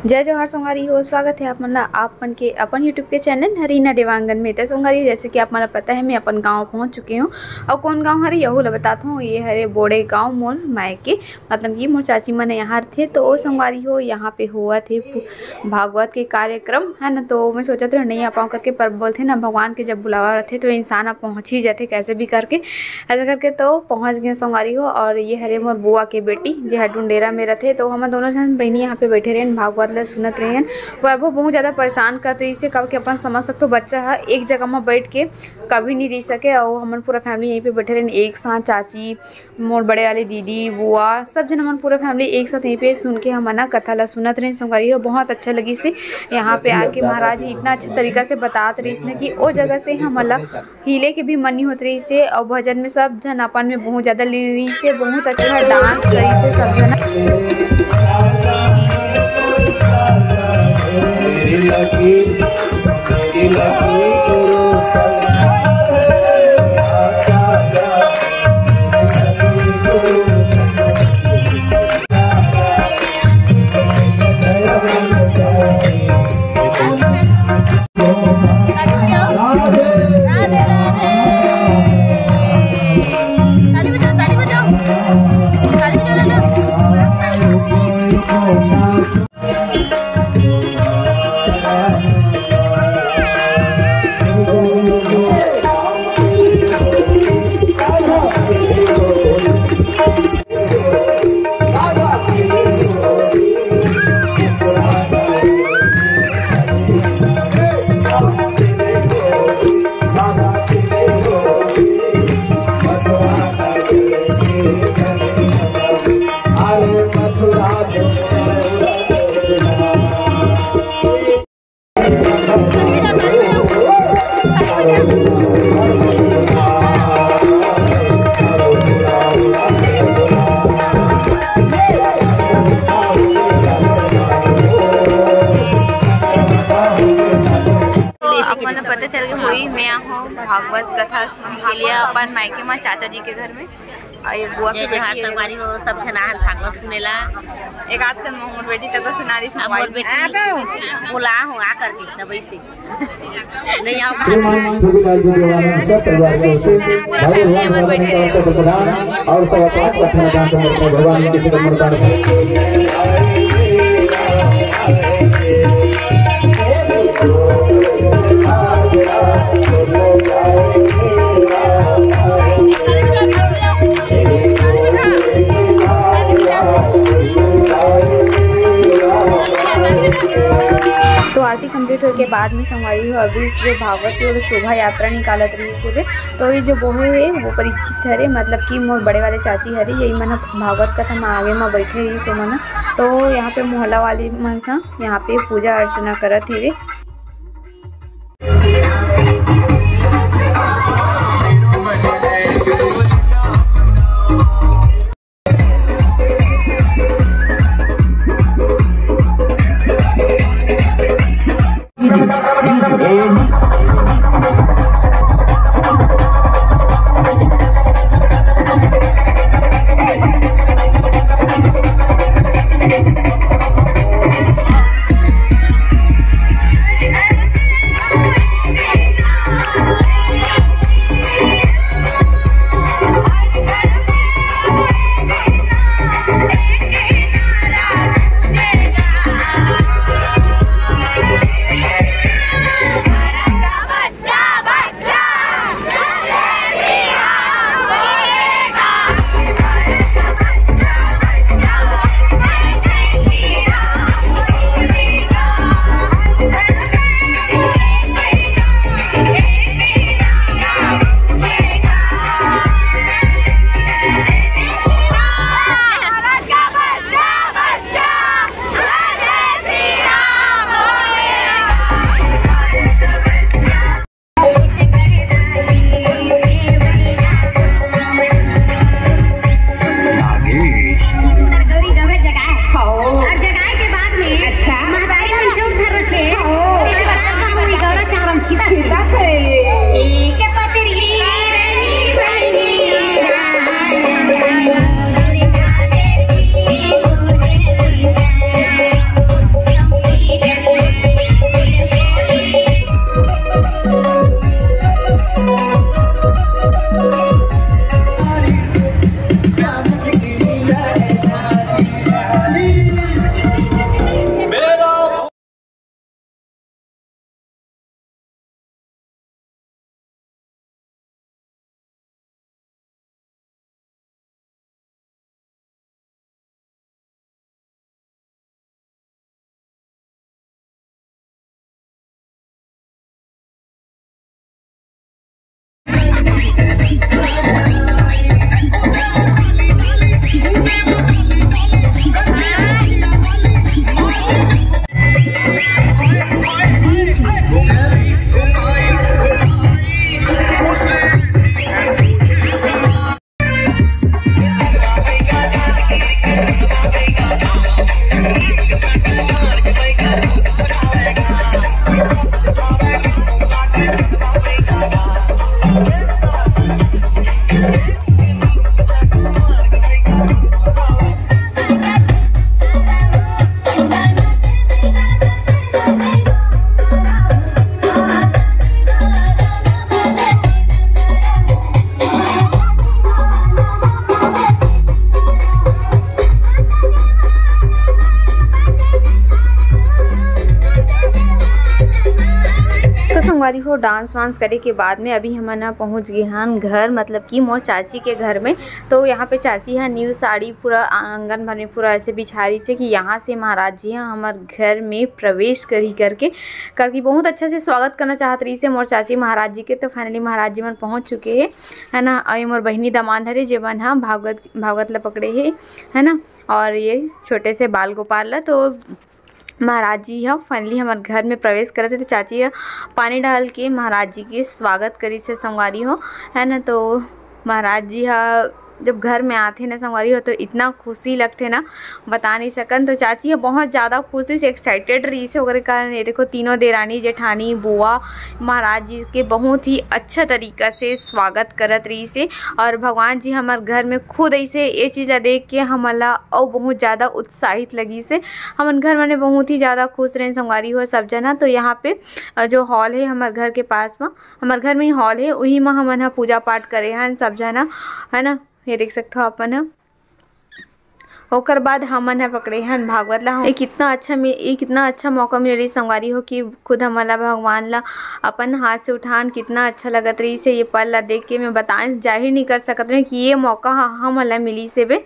जय जोहार संगवारी हो। स्वागत है आप मन आपन के अपन यूट्यूब के चैनल हरीना देवांगन में। तो संगवारी जैसे कि आप मन पता है मैं अपन गांव पहुंच चुकी हूँ और कौन गांव हरे यहू ला बताता हूँ। ये हरे बोड़े गांव मोर मायके मतलब कि मोर चाची मन यहाँ थे। तो वो संगवारी हो यहाँ पे हुआ थे भागवत के कार्यक्रम है ना। तो मैं सोचा था नहीं आ पाऊँ करके, पर बोलते ना भगवान के जब बुलावा रहते तो इंसान अब पहुँच ही जाते कैसे भी करके ऐसा करके। तो पहुँच गए संगवारी हो। और ये हरे मोर बुआ के बेटी जो हटुंडेरा में रहते। तो हम दोनों जन बहनी यहाँ पे बैठे रहे भागवत सुनत रहे हैं। वह बहुत ज़्यादा परेशान करते इसे कब के अपन समझ सकते हो। बच्चा है एक जगह में बैठ के कभी नहीं रह सके और हम पूरा फैमिली यहीं पे बैठे रहे एक साथ। चाची मोर बड़े वाली दीदी बुआ सब जन हम पूरा फैमिली एक साथ यहीं पे सुन के हम ना कथा ला सुनत रहे संगवारी हो। बहुत अच्छा लगी से यहाँ पे आके महाराज जी इतना अच्छा तरीका से बतात रही इसने कि वो जगह से हम मतलब हिले के भी मन नहीं होत रही से। और भजन में सब जन अपन में बहुत ज़्यादा ली रही से, बहुत अच्छा डांस करी से सब जन। अपन पता चल गया हुई मैं हूँ भागवत कथा सुनने के लिए अपन मायके में चाचा जी के घर में। और ये बुआ के जहाँ संगवारी हो सब जना भागवत सुनेला। एक आज कल मोर बेटी तक को सुना रही मोर बेटी बोला हूँ आ करके तब ऐसे नहीं आओ पूरा फैमिली हमारे बैठे रहे और तो आरती कंप्लीट होने के बाद में संगवारी हो अभी इस भागवत की शोभा यात्रा निकालत रही से। तो ये जो बोहे है वो परीक्षित हरे मतलब कि मोर बड़े वाले चाची हरे यही मन भागवत कथा में आगे में बैठे रही से मन। तो यहाँ पे मोहल्ला वाली मन सा यहाँ पे पूजा अर्चना करत ही रे। संगवारी हो डांस वांस करे के बाद में अभी हम ना पहुँच गए हैं घर, मतलब कि मोर चाची के घर में। तो यहाँ पे चाची है न्यू साड़ी पूरा आंगन भर में पूरा ऐसे बिछारी से कि यहाँ से महाराज जी हैं हमारे घर में प्रवेश करी करके बहुत अच्छा से स्वागत करना चाहत रही से मोर चाची महाराज जी के। तो फाइनली महाराज जी मन पहुँच चुके हैं, है ना। और मोर बहनी दामाद हरे जेवन हाँ भागवत ला पकड़े है ना। और ये छोटे से बाल गोपाल ला। तो महाराज जी है फाइनली हमारे घर में प्रवेश करे थे। तो चाची है पानी डाल के महाराज जी के स्वागत करी से संगवारी हो, है ना। तो महाराज जी है जब घर में आते ना संगवारी हो तो इतना खुशी लगते ना बता नहीं सकन। तो चाची है बहुत ज़्यादा खुशी से एक्साइटेड रही से वगैरह कारण ये देखो तीनों देरानी जेठानी बुआ महाराज जी के बहुत ही अच्छा तरीक़ा से स्वागत करत रही से। और भगवान जी हमारे घर में खुद ऐसे ये चीज़ देख के हमला और बहुत ज़्यादा उत्साहित लगी से हमारे घर में बहुत ही ज़्यादा खुश रहे संगवारी हो सब जना। तो यहाँ पे जो हॉल है हमारे घर के पास में, हमारे घर में ही हॉल है, वही में हम पूजा पाठ करे हैं सब जना, है ना। ये देख सकते हो अपन है। ओकर बाद हमन है पकड़े हैं भागवत ला। ये कितना अच्छा मौका मिल रही संगवारी हो कि खुद हमला भगवान ला अपन हाथ से उठान कितना अच्छा लगत रही से। ये पल ला देख के मैं बताएं जाहिर नहीं कर सकत रही कि ये मौका हमला मिली से बे।